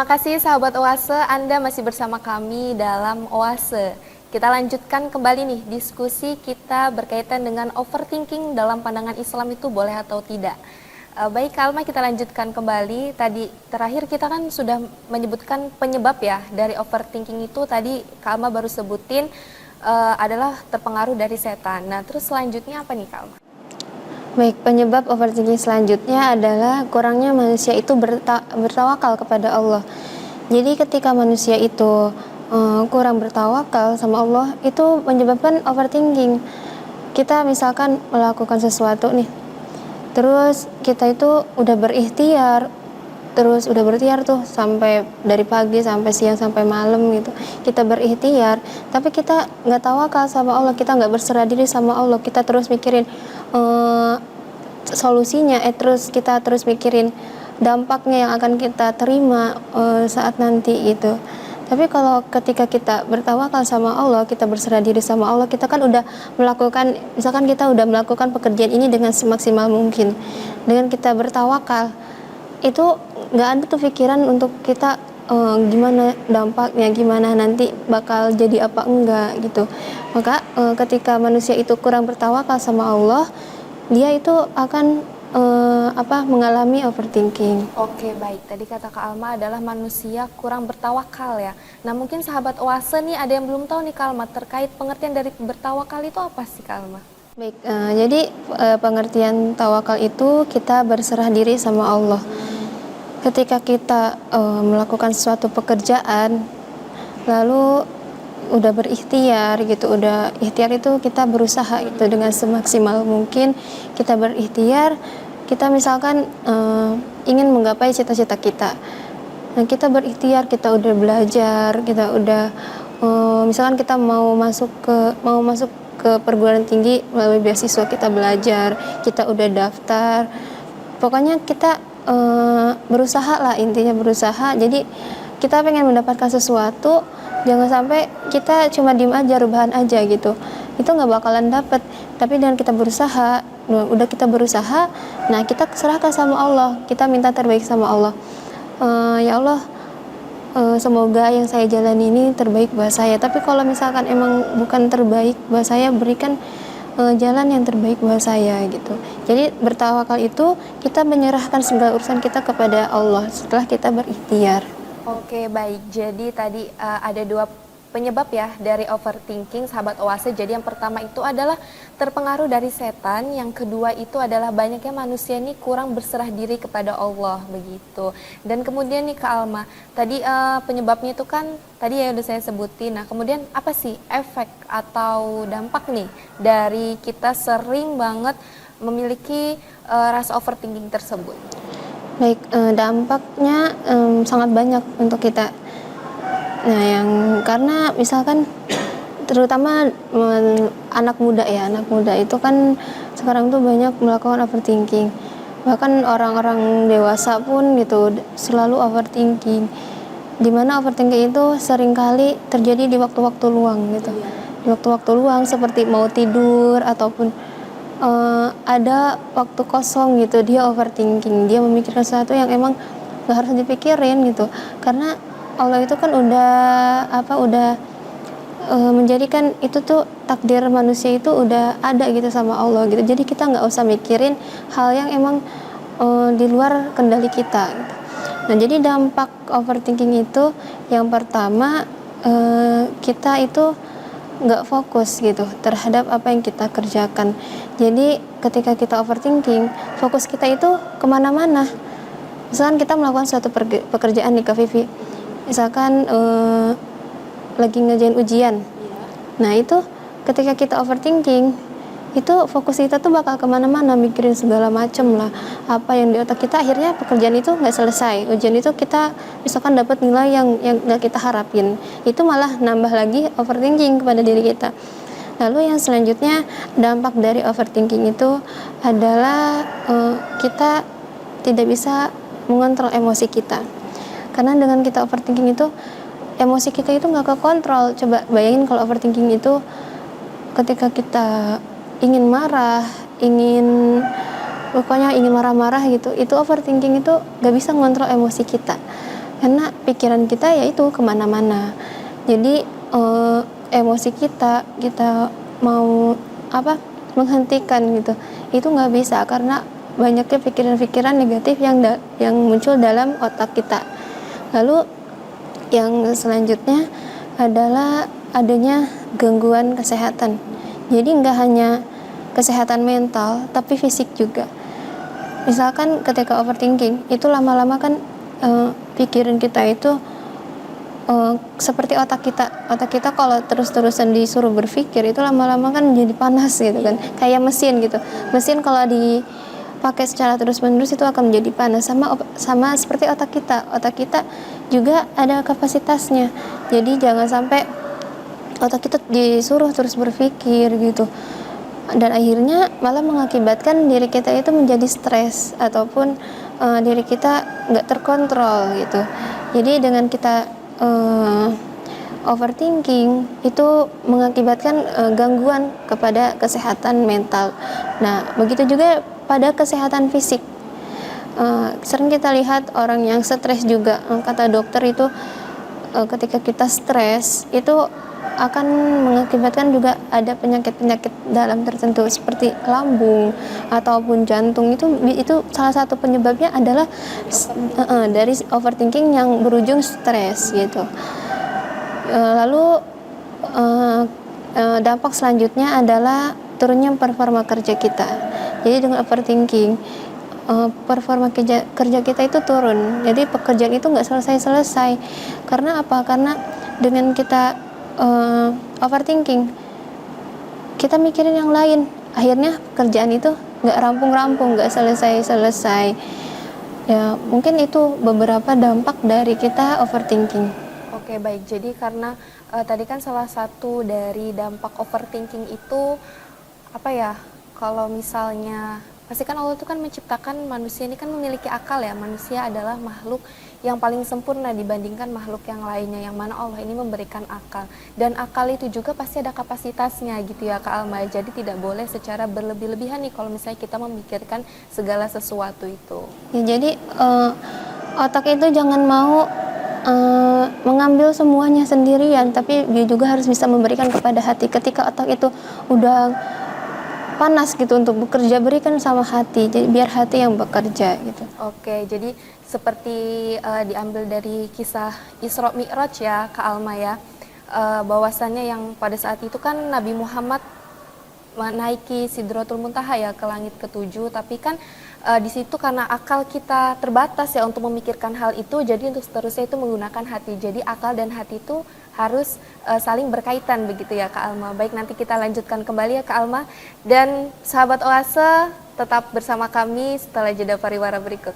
Terima kasih sahabat Oase, Anda masih bersama kami dalam Oase. Kita lanjutkan kembali nih diskusi kita berkaitan dengan overthinking dalam pandangan Islam itu boleh atau tidak. Baik Kak Alma, kita lanjutkan kembali. Tadi terakhir kita kan sudah menyebutkan penyebab ya dari overthinking itu. Tadi Kak Alma baru sebutin adalah terpengaruh dari setan. Nah terus selanjutnya apa nih Kak Alma? Baik, penyebab overthinking selanjutnya adalah kurangnya manusia itu bertawakal kepada Allah. Jadi ketika manusia itu kurang bertawakal sama Allah, itu menyebabkan overthinking. Kita misalkan melakukan sesuatu nih, terus kita itu udah berikhtiar, tuh sampai dari pagi sampai siang sampai malam gitu, kita berikhtiar, tapi kita nggak tawakal sama Allah, kita nggak berserah diri sama Allah, kita terus mikirin solusinya, kita terus mikirin dampaknya yang akan kita terima saat nanti gitu. Tapi kalau ketika kita bertawakal sama Allah, kita berserah diri sama Allah, kita kan udah melakukan, misalkan kita udah melakukan pekerjaan ini dengan semaksimal mungkin. Dengan kita bertawakal, itu nggak ada tuh pikiran untuk kita gimana dampaknya, gimana nanti bakal jadi apa enggak gitu. Maka ketika manusia itu kurang bertawakal sama Allah, dia itu akan mengalami overthinking. Oke baik, tadi kata Kak Alma adalah manusia kurang bertawakal ya. Nah mungkin sahabat Oase nih ada yang belum tahu nih Kak Alma terkait pengertian dari bertawakal itu apa sih Kak Alma? Baik, jadi pengertian tawakal itu kita berserah diri sama Allah. Ketika kita melakukan suatu pekerjaan, lalu udah berikhtiar gitu, udah ikhtiar itu kita berusaha gitu dengan semaksimal mungkin, kita berikhtiar, kita misalkan ingin menggapai cita-cita kita. Nah, kita berikhtiar, kita udah belajar, kita udah misalkan kita mau masuk ke perguruan tinggi melalui beasiswa, kita belajar, kita udah daftar. Pokoknya kita berusaha lah, intinya berusaha. Jadi kita pengen mendapatkan sesuatu, jangan sampai kita cuma diem aja, rebahan aja gitu, itu nggak bakalan dapet. Tapi dengan kita berusaha, udah kita berusaha, nah kita serahkan sama Allah, kita minta terbaik sama Allah. Ya Allah, semoga yang saya jalani ini terbaik buat saya, tapi kalau misalkan emang bukan terbaik buat saya, berikan jalan yang terbaik buat saya gitu. Jadi bertawakal itu kita menyerahkan segala urusan kita kepada Allah setelah kita berikhtiar. Oke baik, jadi tadi ada dua penyebab ya dari overthinking sahabat Oase. Jadi yang pertama itu adalah terpengaruh dari setan, yang kedua itu adalah banyaknya manusia ini kurang berserah diri kepada Allah begitu. Dan kemudian nih Kak Alma, tadi penyebabnya itu kan tadi ya udah saya sebutin. Nah kemudian apa sih efek atau dampak nih dari kita sering banget memiliki rasa overthinking tersebut? Baik, dampaknya sangat banyak untuk kita. Nah, karena misalkan terutama anak muda itu kan sekarang tuh banyak melakukan overthinking. Bahkan orang-orang dewasa pun gitu selalu overthinking. Dimana overthinking itu seringkali terjadi di waktu-waktu luang gitu. Di waktu-waktu luang seperti mau tidur ataupun ada waktu kosong gitu, dia overthinking, dia memikirkan sesuatu yang emang gak harus dipikirin gitu. Karena Allah itu kan udah menjadikan itu tuh takdir manusia itu udah ada gitu sama Allah gitu. Jadi kita nggak usah mikirin hal yang emang di luar kendali kita gitu. Nah jadi dampak overthinking itu yang pertama, kita itu nggak fokus gitu terhadap apa yang kita kerjakan. Jadi ketika kita overthinking, fokus kita itu kemana-mana. Misalkan kita melakukan suatu pekerjaan nih Kak Vivi, misalkan lagi ngerjain ujian. Nah itu ketika kita overthinking, itu fokus kita tuh bakal kemana-mana, mikirin segala macem lah apa yang di otak kita, akhirnya pekerjaan itu nggak selesai, ujian itu kita misalkan dapat nilai yang nggak kita harapin, itu malah nambah lagi overthinking kepada diri kita. Lalu yang selanjutnya, dampak dari overthinking itu adalah kita tidak bisa mengontrol emosi kita. Karena dengan kita overthinking itu, emosi kita itu nggak kekontrol. Coba bayangin kalau overthinking itu ketika kita ingin marah, pokoknya ingin marah-marah gitu, itu overthinking itu gak bisa ngontrol emosi kita. karena pikiran kita ya itu kemana-mana. Jadi emosi kita mau menghentikan gitu, itu nggak bisa karena banyaknya pikiran-pikiran negatif yang muncul dalam otak kita. Lalu yang selanjutnya adalah adanya gangguan kesehatan. Jadi nggak hanya kesehatan mental, tapi fisik juga. Misalkan ketika overthinking, itu lama-lama kan pikiran kita itu seperti otak kita. Otak kita kalau terus-terusan disuruh berpikir, itu lama-lama kan jadi panas gitu kan. Kayak mesin gitu. Mesin kalau dipakai secara terus-menerus itu akan menjadi panas. Sama seperti otak kita. Otak kita juga ada kapasitasnya. Jadi jangan sampai otak kita disuruh terus berpikir gitu, dan akhirnya malah mengakibatkan diri kita itu menjadi stres ataupun diri kita nggak terkontrol gitu. Jadi dengan kita overthinking itu mengakibatkan gangguan kepada kesehatan mental. Nah, begitu juga pada kesehatan fisik. Sering kita lihat orang yang stres juga, kata dokter itu ketika kita stres itu akan mengakibatkan juga ada penyakit-penyakit dalam tertentu seperti lambung ataupun jantung. Itu salah satu penyebabnya adalah dari overthinking yang berujung stres gitu. Lalu dampak selanjutnya adalah turunnya performa kerja kita. Jadi dengan overthinking performa kerja kita itu turun. Jadi pekerjaan itu nggak selesai-selesai. Karena apa? Karena dengan kita overthinking, kita mikirin yang lain. Akhirnya kerjaan itu nggak rampung-rampung, nggak selesai-selesai. Ya, mungkin itu beberapa dampak dari kita overthinking. Oke, baik. Jadi karena tadi kan salah satu dari dampak overthinking itu apa ya? Kalau misalnya pasti kan Allah itu kan menciptakan manusia ini kan memiliki akal ya. Manusia adalah makhluk yang paling sempurna dibandingkan makhluk yang lainnya, yang mana Allah ini memberikan akal. Dan akal itu juga pasti ada kapasitasnya gitu ya Kak Alma. Jadi tidak boleh secara berlebih-lebihan nih kalau misalnya kita memikirkan segala sesuatu itu. Ya, jadi otak itu jangan mau mengambil semuanya sendirian, tapi dia juga harus bisa memberikan kepada hati. Ketika otak itu udah panas gitu untuk bekerja, berikan sama hati, jadi biar hati yang bekerja gitu. Oke, jadi seperti diambil dari kisah Isra Mi'raj ya Kak Alma ya, bahwasannya yang pada saat itu kan Nabi Muhammad menaiki Sidratul Muntaha ya ke langit ketujuh, tapi kan di situ karena akal kita terbatas ya untuk memikirkan hal itu, jadi untuk seterusnya itu menggunakan hati. Jadi akal dan hati itu harus saling berkaitan begitu ya Kak Alma. Baik, nanti kita lanjutkan kembali ya Kak Alma. Dan sahabat Oase tetap bersama kami setelah jeda pariwara berikut.